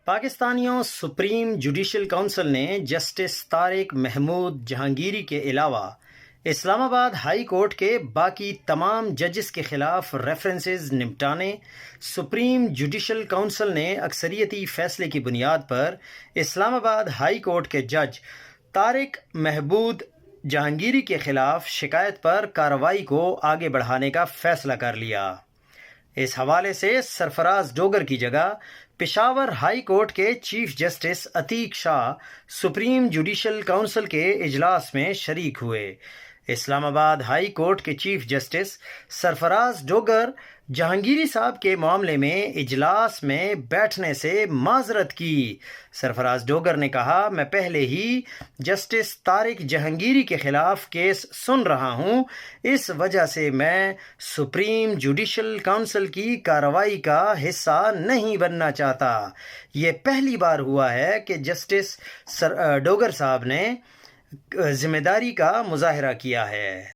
پاکستانیوں supreme judicial council نے justice Tariq Mahmood Jahangiri کے علاوہ اسلام آباد ہائی کورٹ کے باقی تمام ججز کے خلاف ریفرنسز نمٹانے سپریم جوڈیشل کونسل نے اکثریتی فیصلے کی بنیاد پر اسلام آباد ہائی کورٹ کے جج طارق محمود جہانگیری کے خلاف شکایت پر کارروائی کو آگے بڑھانے کا فیصلہ کر لیا۔ اس حوالے سے سرفراز ڈوگر کی جگہ پشاور ہائی کورٹ کے چیف جسٹس عتیق شاہ سپریم جوڈیشل کونسل کے اجلاس میں شریک ہوئے۔ اسلام آباد ہائی کورٹ کے چیف جسٹس سرفراز ڈوگر جہانگیری صاحب کے معاملے میں اجلاس میں بیٹھنے سے معذرت کی۔ سرفراز ڈوگر نے کہا، میں پہلے ہی جسٹس طارق جہانگیری کے خلاف کیس سن رہا ہوں، اس وجہ سے میں سپریم جوڈیشل کونسل کی کارروائی کا حصہ نہیں بننا چاہتا۔ یہ پہلی بار ہوا ہے کہ جسٹس ڈوگر صاحب نے ذمہ داری کا مظاہرہ کیا ہے۔